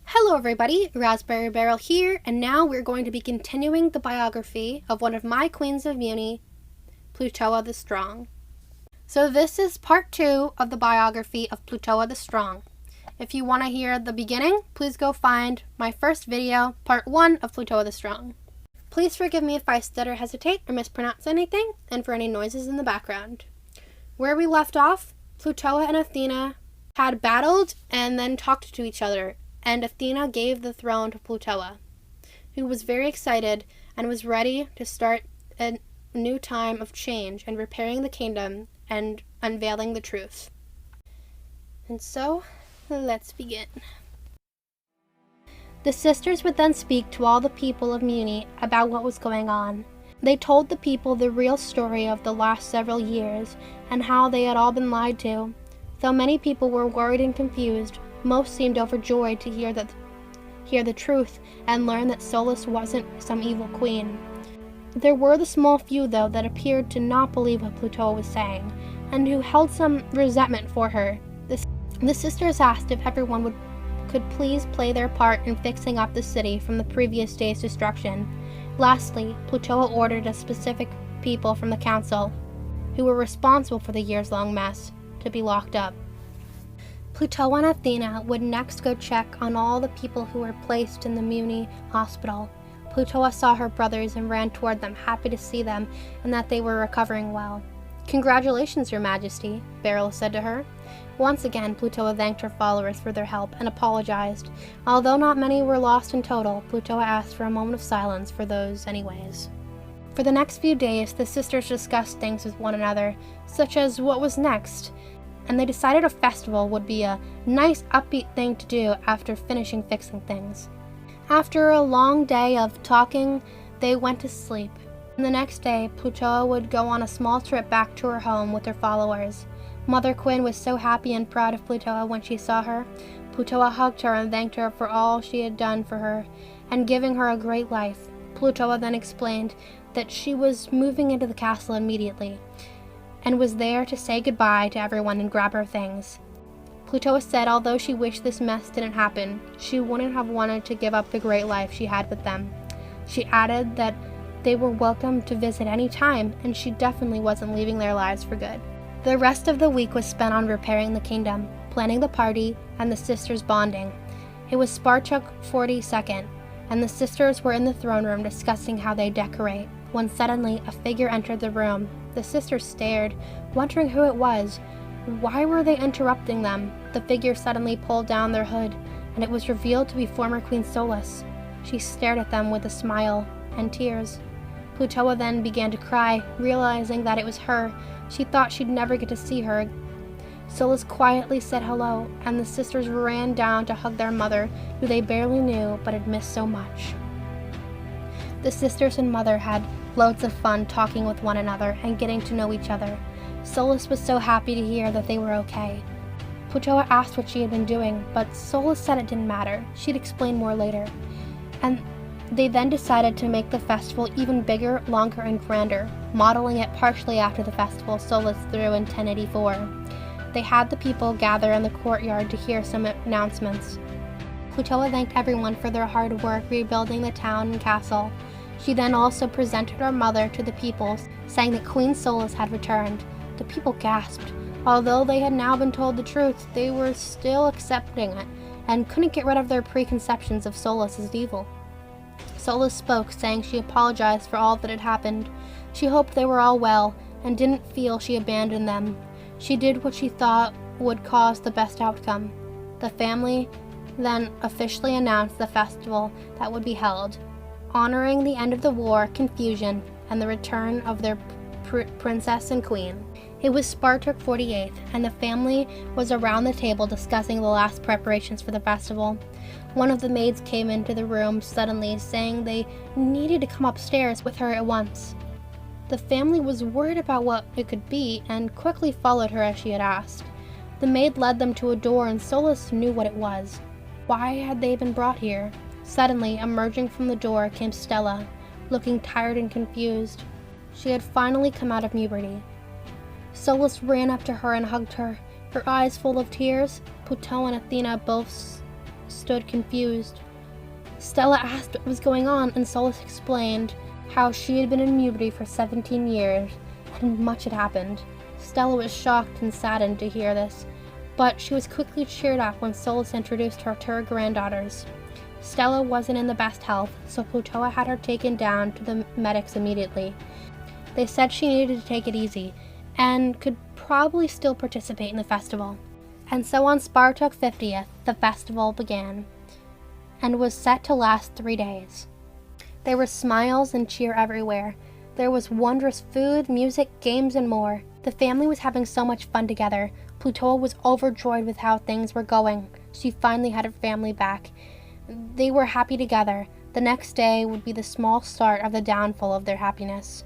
Hello everybody, RaspberryBeryl here, and now we're going to be continuing the biography of one of my queens of Mewni, Plutoa the Strong. So this is part 2 of the biography of Plutoa the Strong. If you want to hear the beginning, please go find my first video, part 1 of Plutoa the Strong. Please forgive me if I stutter, hesitate, or mispronounce anything, and for any noises in the background. Where we left off, Plutoa and Athena had battled and then talked to each other, and Athena gave the throne to Plutoa, who was very excited and was ready to start a new time of change and repairing the kingdom and unveiling the truth. And so, let's begin. The sisters would then speak to all the people of Mewni about what was going on. They told the people the real story of the last several years and how they had all been lied to. Though many people were worried and confused, most seemed overjoyed to hear the truth and learn that Solas wasn't some evil queen. There were the small few, though, that appeared to not believe what Plutoa was saying, and who held some resentment for her. The sisters asked if everyone could please play their part in fixing up the city from the previous day's destruction. Lastly, Plutoa ordered a specific people from the council, who were responsible for the years-long mess, to be locked up. Plutoa and Athena would next go check on all the people who were placed in the Mewni hospital. Plutoa saw her brothers and ran toward them, happy to see them and that they were recovering well. "Congratulations, Your Majesty," Beryl said to her. Once again, Plutoa thanked her followers for their help and apologized. Although not many were lost in total, Plutoa asked for a moment of silence for those anyways. For the next few days, the sisters discussed things with one another, such as what was next, and they decided a festival would be a nice upbeat thing to do after finishing fixing things. After a long day of talking, they went to sleep. And the next day, Plutoa would go on a small trip back to her home with her followers. Mother Quinn was so happy and proud of Plutoa when she saw her. Plutoa hugged her and thanked her for all she had done for her and giving her a great life. Plutoa then explained that she was moving into the castle immediately, and was there to say goodbye to everyone and grab her things. Plutoa said although she wished this mess didn't happen, she wouldn't have wanted to give up the great life she had with them. She added that they were welcome to visit any time, and she definitely wasn't leaving their lives for good. The rest of the week was spent on repairing the kingdom, planning the party, and the sisters bonding. It was Spartak 42nd, and the sisters were in the throne room discussing how they decorate, when suddenly a figure entered the room. The sisters stared, wondering who it was. Why were they interrupting them? The figure suddenly pulled down their hood, and it was revealed to be former Queen Solas. She stared at them with a smile and tears. Plutoa then began to cry, realizing that it was her. She thought she'd never get to see her. Solas quietly said hello, and the sisters ran down to hug their mother, who they barely knew but had missed so much. The sisters and mother had loads of fun talking with one another and getting to know each other. Solas was so happy to hear that they were okay. Plutoa asked what she had been doing, but Solas said it didn't matter. She'd explain more later. And they then decided to make the festival even bigger, longer, and grander, modeling it partially after the festival Solas threw in 1084. They had the people gather in the courtyard to hear some announcements. Plutoa thanked everyone for their hard work rebuilding the town and castle. She then also presented her mother to the people, saying that Queen Solas had returned. The people gasped. Although they had now been told the truth, they were still accepting it, and couldn't get rid of their preconceptions of Solas as evil. Solas spoke, saying she apologized for all that had happened. She hoped they were all well, and didn't feel she abandoned them. She did what she thought would cause the best outcome. The family then officially announced the festival that would be held, honoring the end of the war, confusion, and the return of their princess and queen. It was Spartak 48th, and the family was around the table discussing the last preparations for the festival. One of the maids came into the room suddenly, saying they needed to come upstairs with her at once. The family was worried about what it could be, and quickly followed her as she had asked. The maid led them to a door, and Solas knew what it was. Why had they been brought here? Suddenly, emerging from the door, came Stella, looking tired and confused. She had finally come out of puberty. Solas ran up to her and hugged her, her eyes full of tears. Plutoa and Athena both stood confused. Stella asked what was going on, and Solas explained how she had been in Mewni for 17 years, and much had happened. Stella was shocked and saddened to hear this, but she was quickly cheered up when Solas introduced her to her granddaughters. Stella wasn't in the best health, so Plutoa had her taken down to the medics immediately. They said she needed to take it easy, and could probably still participate in the festival. And so on Spartak 50th, the festival began, and was set to last 3 days. There were smiles and cheer everywhere. There was wondrous food, music, games, and more. The family was having so much fun together. Plutoa was overjoyed with how things were going. She finally had her family back. They were happy together. The next day would be the small start of the downfall of their happiness.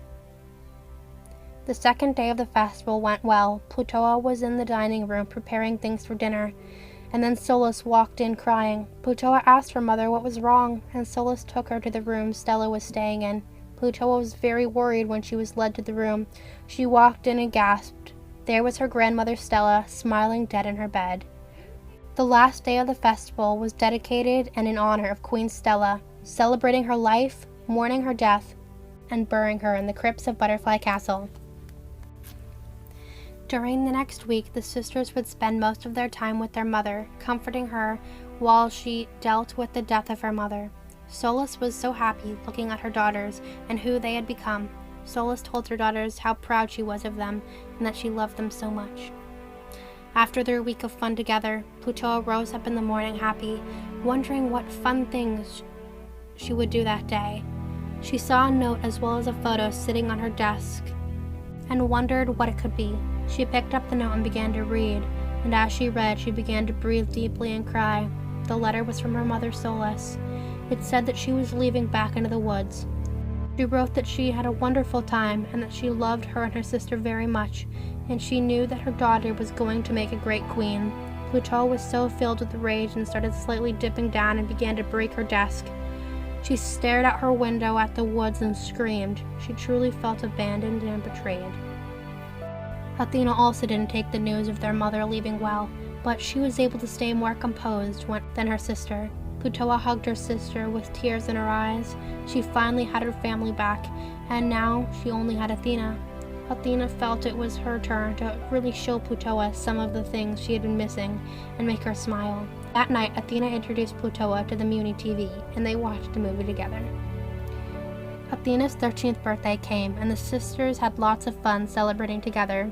The second day of the festival went well. Plutoa was in the dining room preparing things for dinner, and then Solas walked in crying. Plutoa asked her mother what was wrong, and Solas took her to the room Stella was staying in. Plutoa was very worried when she was led to the room. She walked in and gasped. There was her grandmother Stella, smiling dead in her bed. The last day of the festival was dedicated and in honor of Queen Stella, celebrating her life, mourning her death, and burying her in the crypts of Butterfly Castle. During the next week, the sisters would spend most of their time with their mother, comforting her while she dealt with the death of her mother. Solas was so happy looking at her daughters and who they had become. Solas told her daughters how proud she was of them and that she loved them so much. After their week of fun together, Plutoa rose up in the morning happy, wondering what fun things she would do that day. She saw a note as well as a photo sitting on her desk and wondered what it could be. She picked up the note and began to read, and as she read, she began to breathe deeply and cry. The letter was from her mother Solas. It said that she was leaving back into the woods. She wrote that she had a wonderful time and that she loved her and her sister very much, and she knew that her daughter was going to make a great queen. Plutoa was so filled with rage and started slightly dipping down and began to break her desk. She stared out her window at the woods and screamed. She truly felt abandoned and betrayed. Athena also didn't take the news of their mother leaving well, but she was able to stay more composed than her sister. Plutoa hugged her sister with tears in her eyes. She finally had her family back, and now she only had Athena. Athena felt it was her turn to really show Plutoa some of the things she had been missing and make her smile. That night, Athena introduced Plutoa to the Mewni TV, and they watched a movie together. Athena's 13th birthday came, and the sisters had lots of fun celebrating together.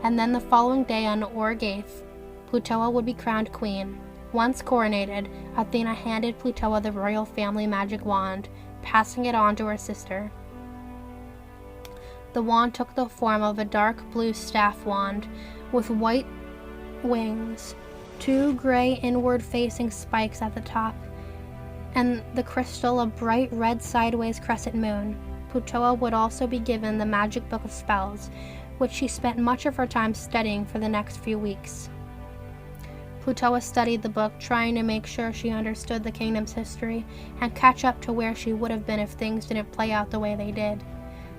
And then the following day on August 8th, Plutoa would be crowned queen. Once coronated, Athena handed Plutoa the royal family magic wand, passing it on to her sister. The wand took the form of a dark blue staff wand with white wings, 2 gray inward-facing spikes at the top, and the crystal a bright red sideways crescent moon. Plutoa would also be given the magic book of spells, which she spent much of her time studying for the next few weeks. Plutoa studied the book, trying to make sure she understood the kingdom's history and catch up to where she would have been if things didn't play out the way they did.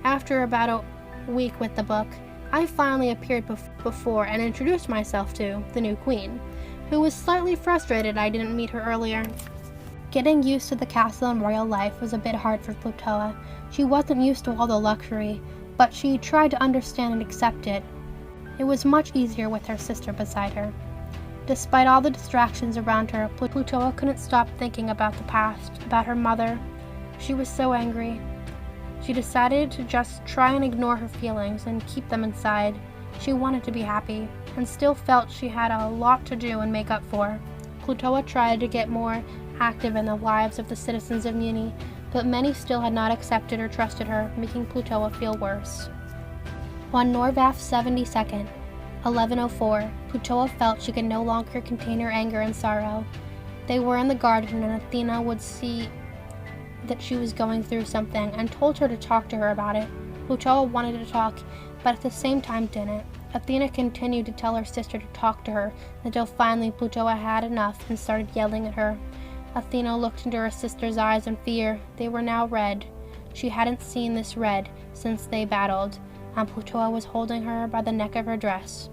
After about a week with the book, I finally appeared before and introduced myself to the new queen, who was slightly frustrated I didn't meet her earlier. Getting used to the castle and royal life was a bit hard for Plutoa. She wasn't used to all the luxury, but she tried to understand and accept it. It was much easier with her sister beside her. Despite all the distractions around her, Plutoa couldn't stop thinking about the past, about her mother. She was so angry. She decided to just try and ignore her feelings and keep them inside. She wanted to be happy, and still felt she had a lot to do and make up for. Plutoa tried to get more active in the lives of the citizens of Mewni, but many still had not accepted or trusted her, making Plutoa feel worse. On Norvath 72nd, 1104, Plutoa felt she could no longer contain her anger and sorrow. They were in the garden, and Athena would see that she was going through something and told her to talk to her about it. Plutoa wanted to talk, but at the same time didn't. Athena continued to tell her sister to talk to her until finally Plutoa had enough and started yelling at her. Athena looked into her sister's eyes in fear. They were now red. She hadn't seen this red since they battled, and Plutoa was holding her by the neck of her dress.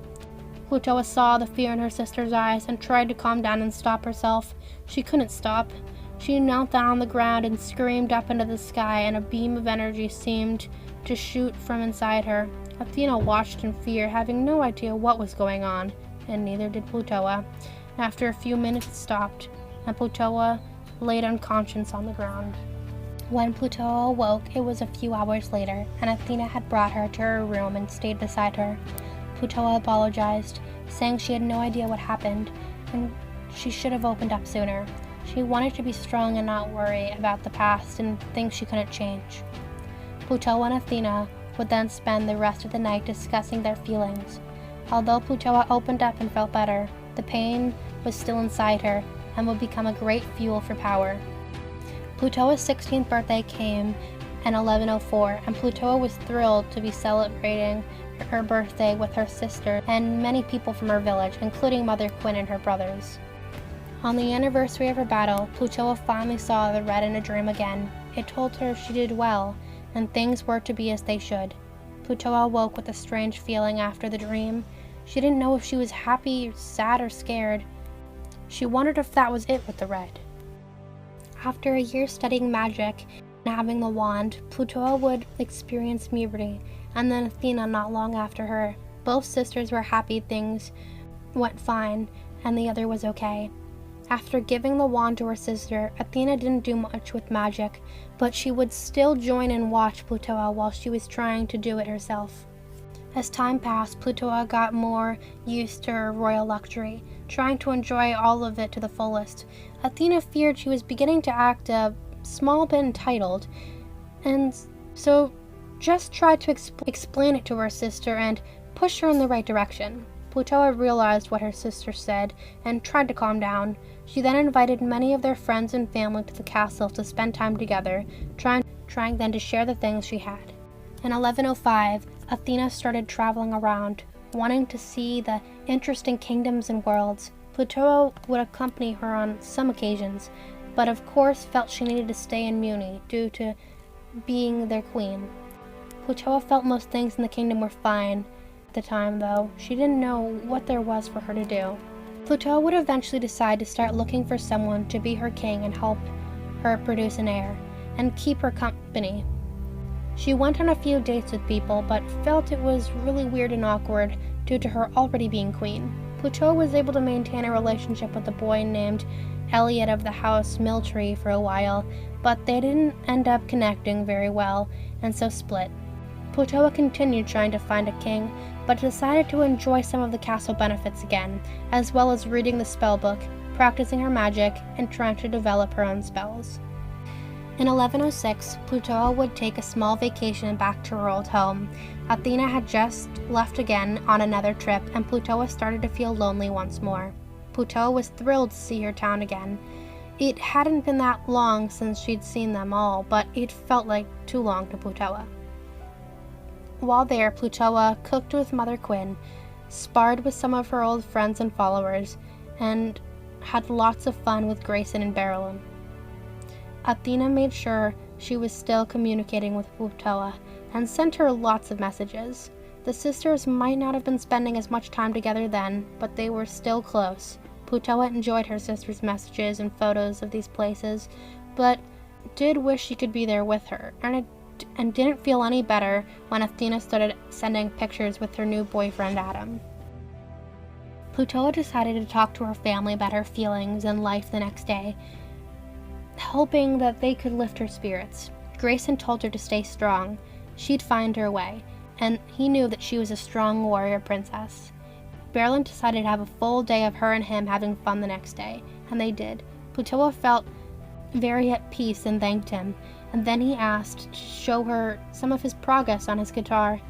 Plutoa saw the fear in her sister's eyes and tried to calm down and stop herself. She couldn't stop. She knelt down on the ground and screamed up into the sky, and a beam of energy seemed to shoot from inside her. Athena watched in fear, having no idea what was going on, and neither did Plutoa. After a few minutes it stopped, and Plutoa laid unconscious on the ground. When Plutoa awoke, it was a few hours later, and Athena had brought her to her room and stayed beside her. Plutoa apologized, saying she had no idea what happened, and she should have opened up sooner. She wanted to be strong and not worry about the past and things she couldn't change. Plutoa and Athena would then spend the rest of the night discussing their feelings. Although Plutoa opened up and felt better, the pain was still inside her and would become a great fuel for power. Plutoa's 16th birthday came in 1104, and Plutoa was thrilled to be celebrating her birthday with her sister and many people from her village, including Mother Quinn and her brothers. On the anniversary of her battle, Plutoa finally saw the red in a dream again. It told her she did well, and things were to be as they should. Plutoa awoke with a strange feeling after the dream. She didn't know if she was happy, sad, or scared. She wondered if that was it with the red. After a year studying magic and having the wand, Plutoa would experience Mewni, and then Athena not long after her. Both sisters were happy things went fine, and the other was okay. After giving the wand to her sister, Athena didn't do much with magic, but she would still join and watch Plutoa while she was trying to do it herself. As time passed, Plutoa got more used to her royal luxury, trying to enjoy all of it to the fullest. Athena feared she was beginning to act a small bit entitled, and so just tried to explain it to her sister and push her in the right direction. Plutoa realized what her sister said and tried to calm down. She then invited many of their friends and family to the castle to spend time together, trying then to share the things she had. In 1105, Athena started traveling around, wanting to see the interesting kingdoms and worlds. Plutoa would accompany her on some occasions, but of course felt she needed to stay in Mewni due to being their queen. Plutoa felt most things in the kingdom were fine. At the time, though, she didn't know what there was for her to do. Plutoa would eventually decide to start looking for someone to be her king and help her produce an heir, and keep her company. She went on a few dates with people, but felt it was really weird and awkward due to her already being queen. Plutoa was able to maintain a relationship with a boy named Elliot of the house Miltree for a while, but they didn't end up connecting very well, and so split. Plutoa continued trying to find a king, but decided to enjoy some of the castle benefits again, as well as reading the spell book, practicing her magic, and trying to develop her own spells. In 1106, Plutoa would take a small vacation back to her old home. Athena had just left again on another trip, and Plutoa started to feel lonely once more. Plutoa was thrilled to see her town again. It hadn't been that long since she'd seen them all, but it felt like too long to Plutoa. While there, Plutoa cooked with Mother Quinn, sparred with some of her old friends and followers, and had lots of fun with Grayson and Beryl. Athena made sure she was still communicating with Plutoa and sent her lots of messages. The sisters might not have been spending as much time together then, but they were still close. Plutoa enjoyed her sister's messages and photos of these places, but did wish she could be there with her, and didn't feel any better when Athena started sending pictures with her new boyfriend Adam. Plutoa decided to talk to her family about her feelings and life the next day, hoping that they could lift her spirits. Grayson told her to stay strong. She'd find her way, and he knew that she was a strong warrior princess. Beryl decided to have a full day of her and him having fun the next day, and they did. Plutoa felt very at peace and thanked him, and then he asked to show her some of his progress on his guitar.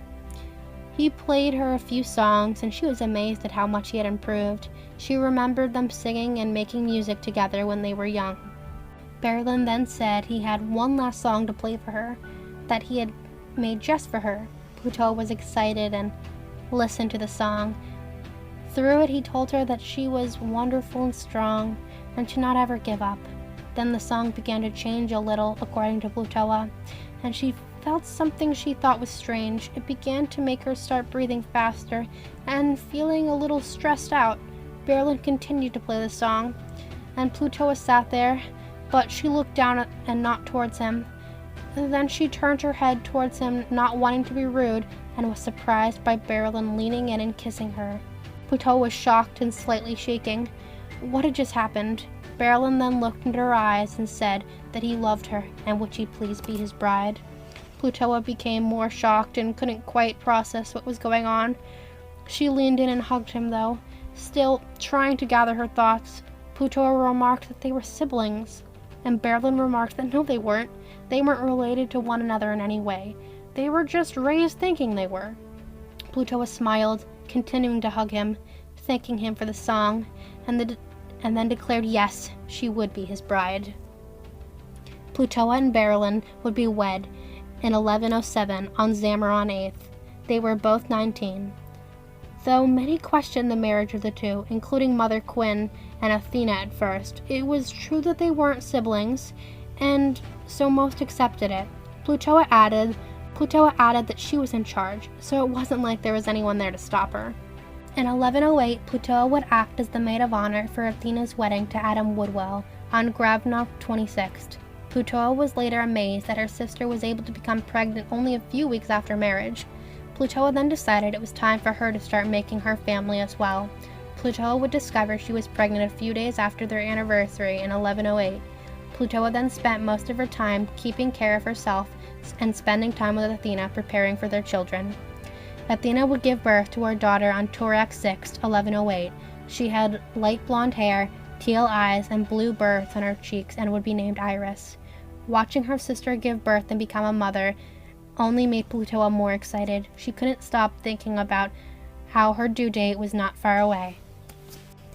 He played her a few songs, and she was amazed at how much he had improved. She remembered them singing and making music together when they were young. Beryl then said he had one last song to play for her, that he had made just for her. Plutoa was excited and listened to the song. Through it, he told her that she was wonderful and strong, and to not ever give up. Then the song began to change a little, according to Plutoa, and she felt something she thought was strange. It began to make her start breathing faster and feeling a little stressed out. Beryl continued to play the song, and Plutoa sat there, but she looked down and not towards him. And then she turned her head towards him, not wanting to be rude, and was surprised by Beryl leaning in and kissing her. Plutoa was shocked and slightly shaking. What had just happened? Beryl then looked into her eyes and said that he loved her, and would she please be his bride? Plutoa became more shocked and couldn't quite process what was going on. She leaned in and hugged him, though. Still trying to gather her thoughts, Plutoa remarked that they were siblings, and Beryl remarked that no, they weren't. They weren't related to one another in any way. They were just raised thinking they were. Plutoa smiled, continuing to hug him, thanking him for the song, and then declared yes, she would be his bride. Plutoa and Beryl would be wed in 1107 on Zamaron 8th. They were both 19. Though many questioned the marriage of the two, including Mother Quinn and Athena at first, it was true that they weren't siblings, and so most accepted it. Plutoa added that she was in charge, so it wasn't like there was anyone there to stop her. In 1108, Plutoa would act as the maid of honor for Athena's wedding to Adam Woodwell on Gravnoch 26th. Plutoa was later amazed that her sister was able to become pregnant only a few weeks after marriage. Plutoa then decided it was time for her to start making her family as well. Plutoa would discover she was pregnant a few days after their anniversary in 1108. Plutoa then spent most of her time keeping care of herself and spending time with Athena preparing for their children. Athena would give birth to her daughter on Torax 6, 1108. She had light blonde hair, teal eyes, and blue births on her cheeks and would be named Iris. Watching her sister give birth and become a mother only made Plutoa more excited. She couldn't stop thinking about how her due date was not far away.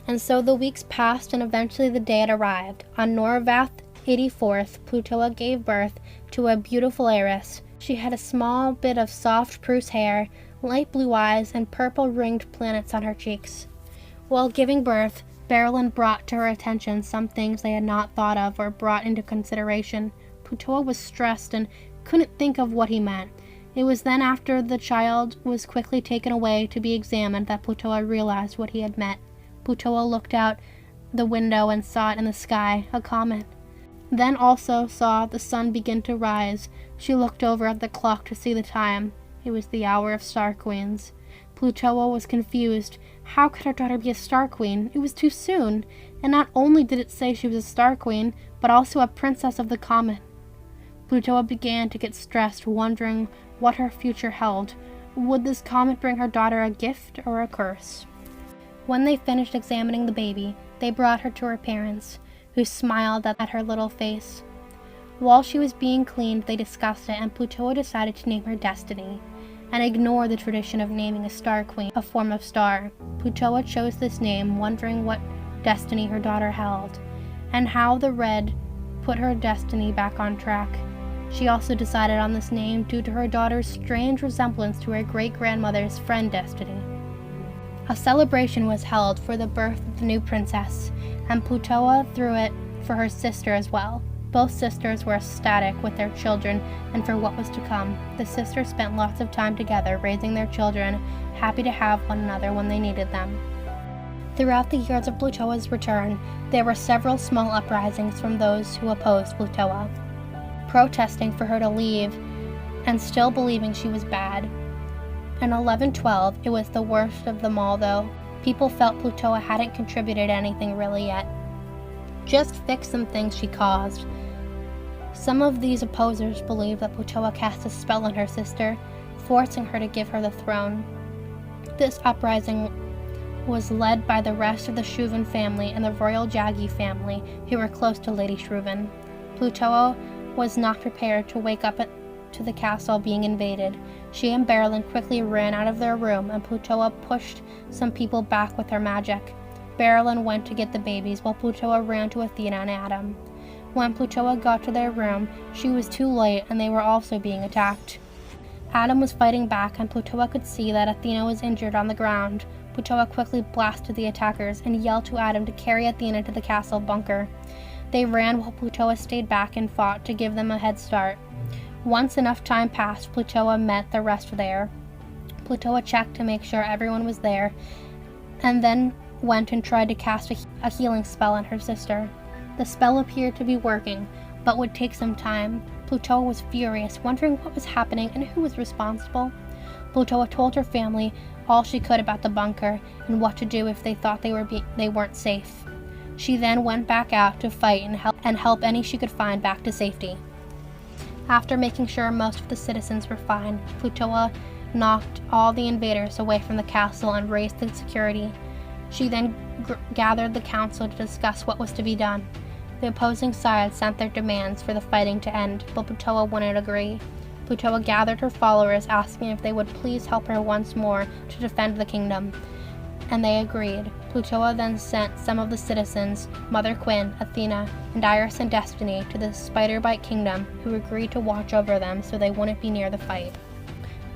And so the weeks passed, and eventually the day had arrived. On Norvath 84th, Plutoa gave birth to a beautiful Iris. She had a small bit of soft Prusse hair, light blue eyes, and purple ringed planets on her cheeks. While giving birth, Beryl brought to her attention some things they had not thought of or brought into consideration. Plutoa was stressed and couldn't think of what he meant. It was then after the child was quickly taken away to be examined that Plutoa realized what he had meant. Plutoa looked out the window and saw it in the sky, a comet. Then also saw the sun begin to rise. She looked over at the clock to see the time. It was the hour of Star Queens. Plutoa was confused. How could her daughter be a Star Queen? It was too soon. And not only did it say she was a Star Queen, but also a princess of the comet. Plutoa began to get stressed, wondering what her future held. Would this comet bring her daughter a gift or a curse? When they finished examining the baby, they brought her to her parents, who smiled at her little face. While she was being cleaned, they discussed it, and Plutoa decided to name her Destiny, and ignore the tradition of naming a Star Queen a form of star. Plutoa chose this name, wondering what destiny her daughter held, and how the red put her destiny back on track. She also decided on this name due to her daughter's strange resemblance to her great-grandmother's friend Destiny. A celebration was held for the birth of the new princess, and Plutoa threw it for her sister as well. Both sisters were ecstatic with their children and for what was to come. The sisters spent lots of time together raising their children, happy to have one another when they needed them. Throughout the years of Plutoa's return, there were several small uprisings from those who opposed Plutoa, protesting for her to leave and still believing she was bad. In 1112, it was the worst of them all, though. People felt Plutoa hadn't contributed anything really yet, just fixed some things she caused. Some of these opposers believed that Plutoa cast a spell on her sister, forcing her to give her the throne. This uprising was led by the rest of the Shruvan family and the royal Jagi family, who were close to Lady Shruvan. Plutoa was not prepared to wake up to the castle being invaded. She and Beryl quickly ran out of their room, and Plutoa pushed some people back with her magic. Beryl went to get the babies, while Plutoa ran to Athena and Adam. When Plutoa got to their room, she was too late, and they were also being attacked. Adam was fighting back, and Plutoa could see that Athena was injured on the ground. Plutoa quickly blasted the attackers and yelled to Adam to carry Athena to the castle bunker. They ran while Plutoa stayed back and fought to give them a head start. Once enough time passed, Plutoa met the rest there. Plutoa checked to make sure everyone was there, and then went and tried to cast a healing spell on her sister. The spell appeared to be working, but would take some time. Plutoa was furious, wondering what was happening and who was responsible. Plutoa told her family all she could about the bunker and what to do if they thought they weren't safe. She then went back out to fight and help any she could find back to safety. After making sure most of the citizens were fine, Plutoa knocked all the invaders away from the castle and raised the security. She then gathered the council to discuss what was to be done. The opposing sides sent their demands for the fighting to end, but Plutoa wouldn't agree. Plutoa gathered her followers, asking if they would please help her once more to defend the kingdom, and they agreed. Plutoa then sent some of the citizens, Mother Quinn, Athena, and Iris and Destiny, to the Spider-Bite Kingdom, who agreed to watch over them so they wouldn't be near the fight.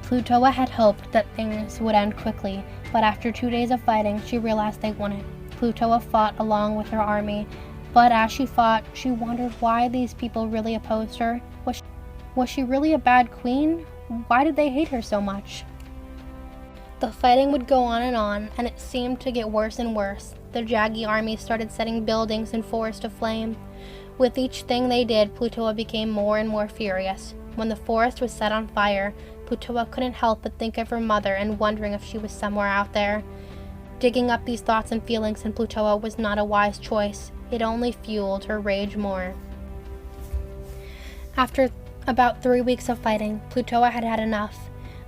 Plutoa had hoped that things would end quickly, but after 2 days of fighting, she realized they wouldn't. Plutoa fought along with her army, but as she fought, she wondered why these people really opposed her. Was she really a bad queen? Why did they hate her so much? The fighting would go on, and it seemed to get worse and worse. The Jaggy army started setting buildings and forests aflame. With each thing they did, Plutoa became more and more furious. When the forest was set on fire, Plutoa couldn't help but think of her mother and wondering if she was somewhere out there. Digging up these thoughts and feelings in Plutoa was not a wise choice. It only fueled her rage more. After about 3 weeks of fighting, Plutoa had had enough.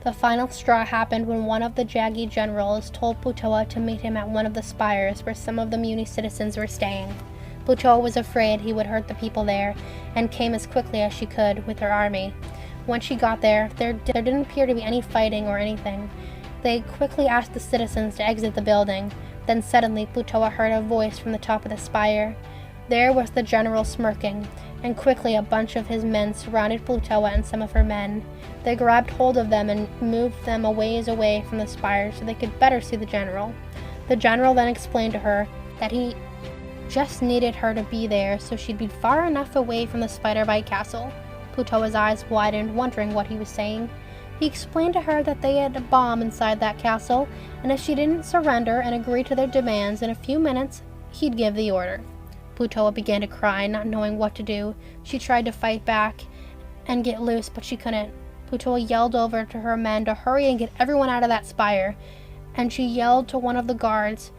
The final straw happened when one of the Jaggy generals told Plutoa to meet him at one of the spires where some of the Mewni citizens were staying. Plutoa was afraid he would hurt the people there, and came as quickly as she could with her army. When she got there didn't appear to be any fighting or anything. They quickly asked the citizens to exit the building. Then suddenly Plutoa heard a voice from the top of the spire. There was the general smirking, and quickly a bunch of his men surrounded Plutoa and some of her men. They grabbed hold of them and moved them a ways away from the spire so they could better see the general. The general then explained to her that he just needed her to be there so she'd be far enough away from the Spider-Bite castle. Plutoa's eyes widened, wondering what he was saying. He explained to her that they had a bomb inside that castle, and if she didn't surrender and agree to their demands in a few minutes, he'd give the order. Plutoa began to cry, not knowing what to do. She tried to fight back and get loose, but she couldn't. Plutoa yelled over to her men to hurry and get everyone out of that spire, and she yelled to one of the guards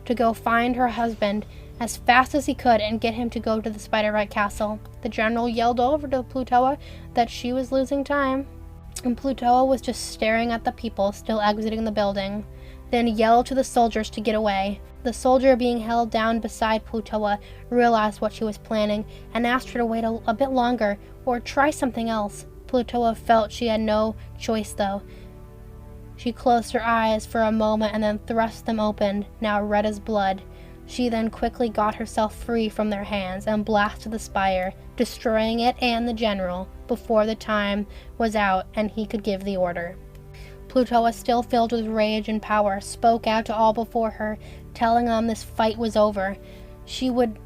to go find her husband as fast as he could and get him to go to the Spider-Bite castle. The general yelled over to Plutoa that she was losing time, and Plutoa was just staring at the people still exiting the building, then yelled to the soldiers to get away. The soldier being held down beside Plutoa realized what she was planning and asked her to wait a bit longer or try something else. Plutoa felt she had no choice though. She closed her eyes for a moment and then thrust them open, now red as blood. She then quickly got herself free from their hands and blasted the spire, destroying it and the general before the time was out and he could give the order. Plutoa, still filled with rage and power, spoke out to all before her, telling them this fight was over. She would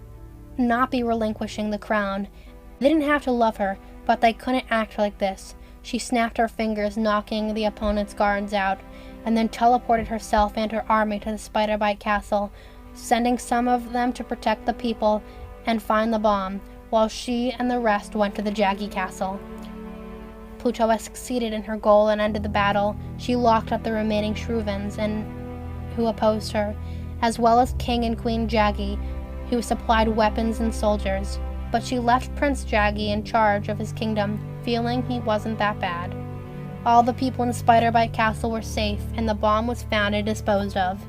not be relinquishing the crown. They didn't have to love her, but they couldn't act like this. She snapped her fingers, knocking the opponent's guards out, and then teleported herself and her army to the Spider-Bite castle, sending some of them to protect the people and find the bomb, while she and the rest went to the Jaggy castle. Plutoa succeeded in her goal and ended the battle. She locked up the remaining Shruvens who opposed her, as well as King and Queen Jaggy, who supplied weapons and soldiers. But she left Prince Jaggy in charge of his kingdom, feeling he wasn't that bad. All the people in Spider-Bite castle were safe, and the bomb was found and disposed of.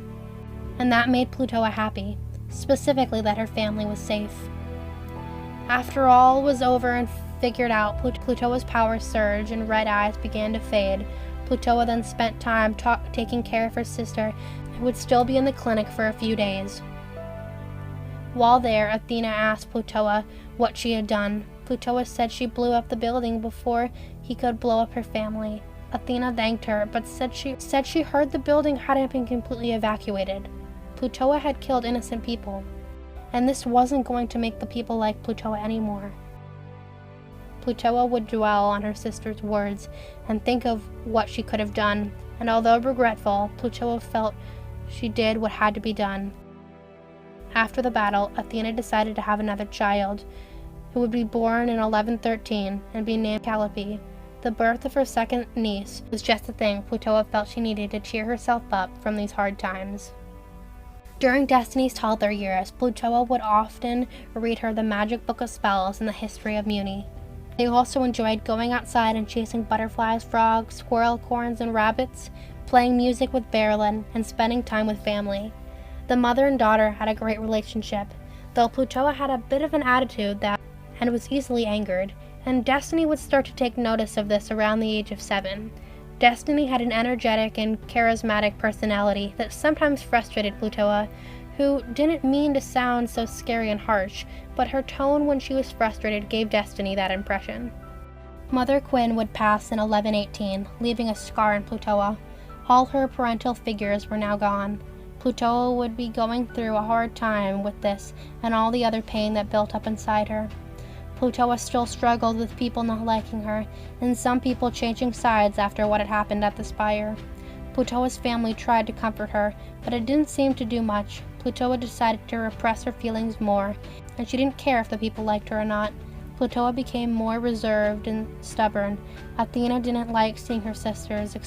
And that made Plutoa happy, specifically that her family was safe. After all was over and figured out, Plutoa's powers surged and red eyes began to fade. Plutoa then spent time taking care of her sister, who would still be in the clinic for a few days. While there, Athena asked Plutoa what she had done. Plutoa said she blew up the building before he could blow up her family. Athena thanked her, but said she heard the building hadn't been completely evacuated. Plutoa had killed innocent people, and this wasn't going to make the people like Plutoa anymore. Plutoa would dwell on her sister's words and think of what she could have done, and although regretful, Plutoa felt she did what had to be done. After the battle, Athena decided to have another child, who would be born in 1113 and be named Calliope. The birth of her second niece was just the thing Plutoa felt she needed to cheer herself up from these hard times. During Destiny's toddler years, Plutoa would often read her the magic book of spells and the history of Mewni. They also enjoyed going outside and chasing butterflies, frogs, squirrel corns, and rabbits, playing music with Beryl, and spending time with family. The mother and daughter had a great relationship, though Plutoa had a bit of an attitude and was easily angered, and Destiny would start to take notice of this around the age of 7. Destiny had an energetic and charismatic personality that sometimes frustrated Plutoa, who didn't mean to sound so scary and harsh, but her tone when she was frustrated gave Destiny that impression. Mother Quinn would pass in 1118, leaving a scar in Plutoa. All her parental figures were now gone. Plutoa would be going through a hard time with this and all the other pain that built up inside her. Plutoa still struggled with people not liking her, and some people changing sides after what had happened at the spire. Plutoa's family tried to comfort her, but it didn't seem to do much. Plutoa decided to repress her feelings more, and she didn't care if the people liked her or not. Plutoa became more reserved and stubborn. Athena didn't like seeing her sister's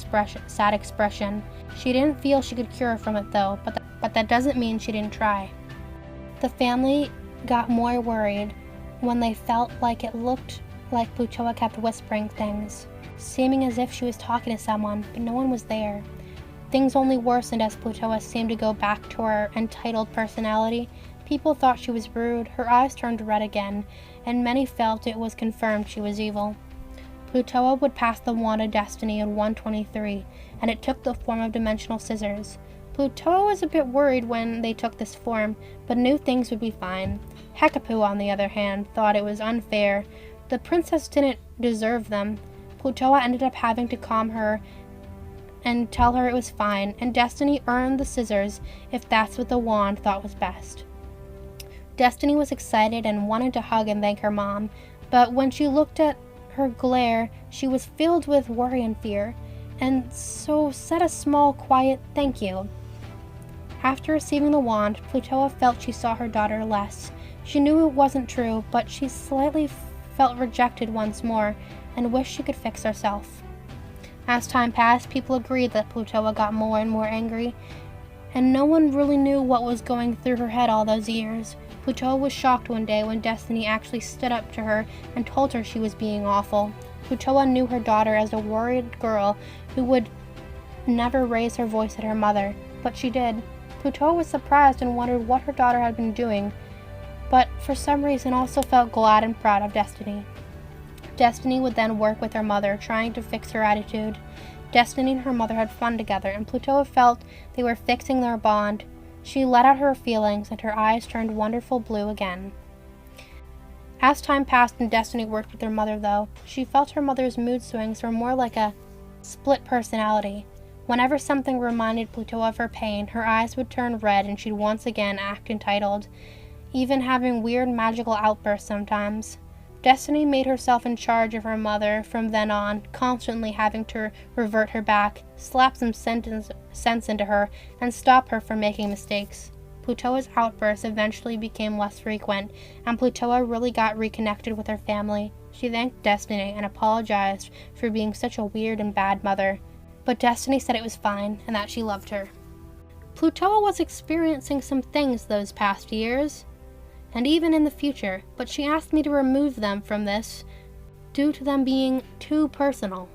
sad expression. She didn't feel she could cure her from it though, but that doesn't mean she didn't try. The family got more worried when they felt like it looked like Plutoa kept whispering things, seeming as if she was talking to someone, but no one was there. Things only worsened as Plutoa seemed to go back to her entitled personality. People thought she was rude, her eyes turned red again, and many felt it was confirmed she was evil. Plutoa would pass the wand of destiny in 123, and it took the form of dimensional scissors. Plutoa was a bit worried when they took this form, but knew things would be fine. Hecapoo, on the other hand, thought it was unfair. The princess didn't deserve them. Plutoa ended up having to calm her and tell her it was fine, and Destiny earned the scissors if that's what the wand thought was best. Destiny was excited and wanted to hug and thank her mom, but when she looked at her glare, she was filled with worry and fear, and so said a small, quiet thank you. After receiving the wand, Plutoa felt she saw her daughter less. She knew it wasn't true, but she slightly felt rejected once more and wished she could fix herself. As time passed, people agreed that Plutoa got more and more angry, and no one really knew what was going through her head all those years. Plutoa was shocked one day when Destiny actually stood up to her and told her she was being awful. Plutoa knew her daughter as a worried girl who would never raise her voice at her mother, but she did. Plutoa was surprised and wondered what her daughter had been doing, but for some reason also felt glad and proud of Destiny. Destiny would then work with her mother, trying to fix her attitude. Destiny and her mother had fun together, and Plutoa felt they were fixing their bond. She let out her feelings, and her eyes turned wonderful blue again. As time passed and Destiny worked with her mother, though, she felt her mother's mood swings were more like a split personality. Whenever something reminded Plutoa of her pain, her eyes would turn red and she'd once again act entitled, even having weird magical outbursts sometimes. Destiny made herself in charge of her mother from then on, constantly having to revert her back, slap some sense into her, and stop her from making mistakes. Plutoa's outbursts eventually became less frequent, and Plutoa really got reconnected with her family. She thanked Destiny and apologized for being such a weird and bad mother, but Destiny said it was fine and that she loved her. Plutoa was experiencing some things those past years, and even in the future, but she asked me to remove them from this due to them being too personal.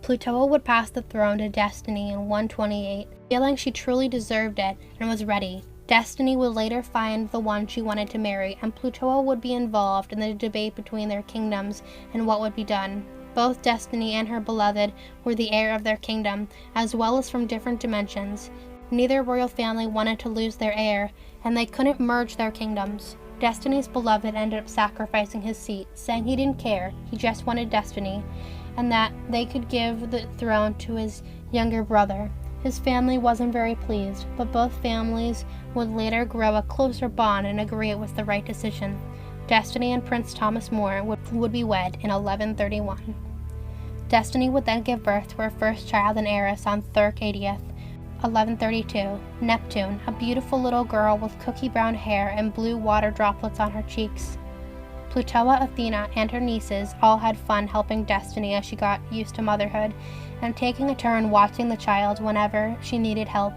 Plutoa would pass the throne to Destiny in 128, feeling she truly deserved it and was ready. Destiny would later find the one she wanted to marry, and Plutoa would be involved in the debate between their kingdoms and what would be done. Both Destiny and her beloved were the heir of their kingdom, as well as from different dimensions. Neither royal family wanted to lose their heir, and they couldn't merge their kingdoms. Destiny's beloved ended up sacrificing his seat, saying he didn't care, he just wanted Destiny, and that they could give the throne to his younger brother. His family wasn't very pleased, but both families would later grow a closer bond and agree it was the right decision. Destiny and Prince Thomas More would be wed in 1131. Destiny would then give birth to her first child and heiress on Thurk 80th, 1132, Neptune, a beautiful little girl with cookie brown hair and blue water droplets on her cheeks. Plutoa, Athena, and her nieces all had fun helping Destiny as she got used to motherhood and taking a turn watching the child whenever she needed help.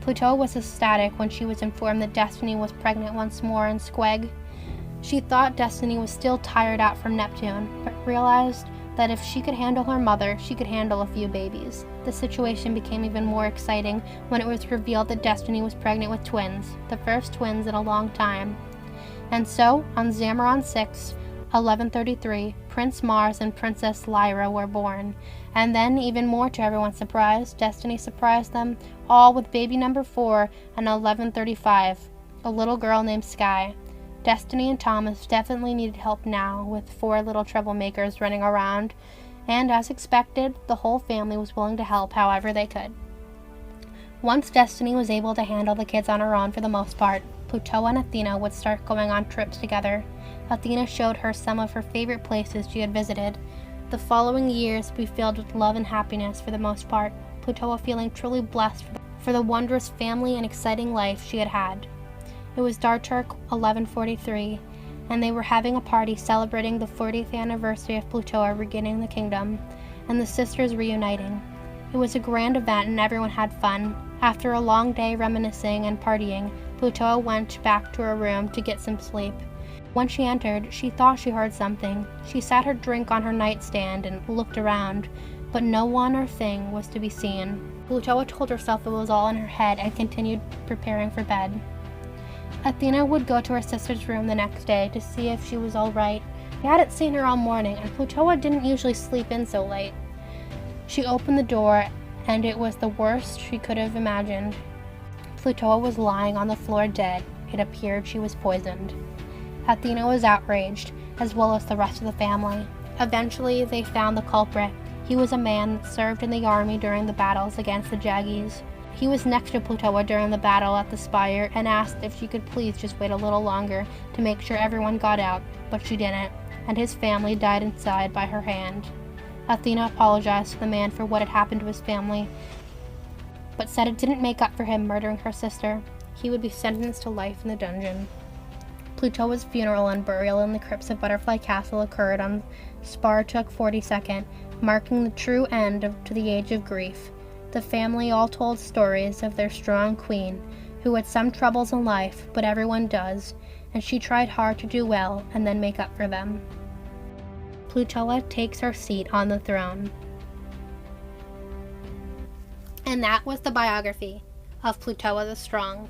Plutoa was ecstatic when she was informed that Destiny was pregnant once more in Squeg. She thought Destiny was still tired out from Neptune, but realized that if she could handle her mother, she could handle a few babies. The situation became even more exciting when it was revealed that Destiny was pregnant with twins, the first twins in a long time. And so, on Zamaron 6, 1133, Prince Mars and Princess Lyra were born. And then, even more to everyone's surprise, Destiny surprised them all with baby number 4 in 1135, a little girl named Sky. Destiny and Thomas definitely needed help now, with 4 little troublemakers running around, and as expected, the whole family was willing to help however they could. Once Destiny was able to handle the kids on her own for the most part, Plutoa and Athena would start going on trips together. Athena showed her some of her favorite places she had visited. The following years would be filled with love and happiness for the most part, Plutoa feeling truly blessed for the wondrous family and exciting life she had had. It was Darturk 1143, and they were having a party celebrating the 40th anniversary of Plutoa regaining the kingdom, and the sisters reuniting. It was a grand event and everyone had fun. After a long day reminiscing and partying, Plutoa went back to her room to get some sleep. When she entered, she thought she heard something. She sat her drink on her nightstand and looked around, but no one or thing was to be seen. Plutoa told herself it was all in her head and continued preparing for bed. Athena would go to her sister's room the next day to see if she was all right. She hadn't seen her all morning, and Plutoa didn't usually sleep in so late. She opened the door, and it was the worst she could have imagined. Plutoa was lying on the floor dead. It appeared she was poisoned. Athena was outraged, as well as the rest of the family. Eventually, they found the culprit. He was a man that served in the army during the battles against the Jaggies. He was next to Plutoa during the battle at the spire and asked if she could please just wait a little longer to make sure everyone got out, but she didn't, and his family died inside by her hand. Athena apologized to the man for what had happened to his family, but said it didn't make up for him murdering her sister. He would be sentenced to life in the dungeon. Plutoa's funeral and burial in the crypts of Butterfly Castle occurred on Spartuk 42nd, marking the true end to the Age of Grief. The family all told stories of their strong queen, who had some troubles in life, but everyone does, and she tried hard to do well and then make up for them. Plutoa takes her seat on the throne. And that was the biography of Plutoa the Strong.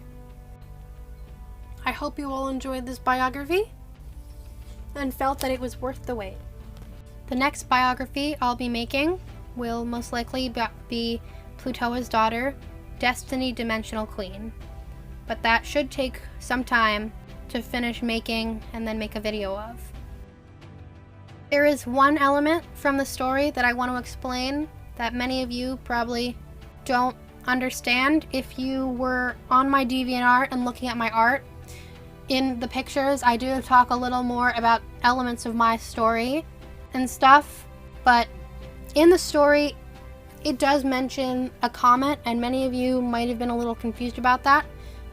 I hope you all enjoyed this biography and felt that it was worth the wait. The next biography I'll be making will most likely be Plutoa's daughter, Destiny Dimensional Queen. But that should take some time to finish making and then make a video of. There is one element from the story that I want to explain that many of you probably don't understand if you were on my DeviantArt and looking at my art. In the pictures, I do talk a little more about elements of my story and stuff, but in the story, it does mention a comet, and many of you might have been a little confused about that.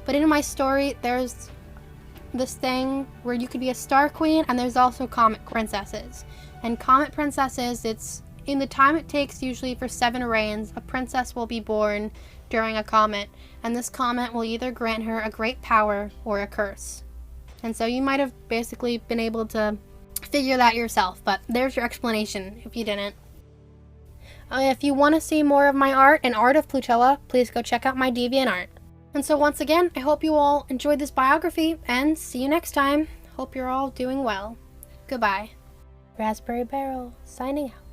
But in my story, there's this thing where you could be a star queen, and there's also comet princesses. And comet princesses, it's in the time it takes usually for 7 reigns, a princess will be born during a comet, and this comet will either grant her a great power or a curse. And so you might have basically been able to figure that yourself, but there's your explanation if you didn't. If you want to see more of my art and art of Plutoa, please go check out my DeviantArt. And so once again, I hope you all enjoyed this biography, and see you next time. Hope you're all doing well. Goodbye. RaspberryBeryl, signing out.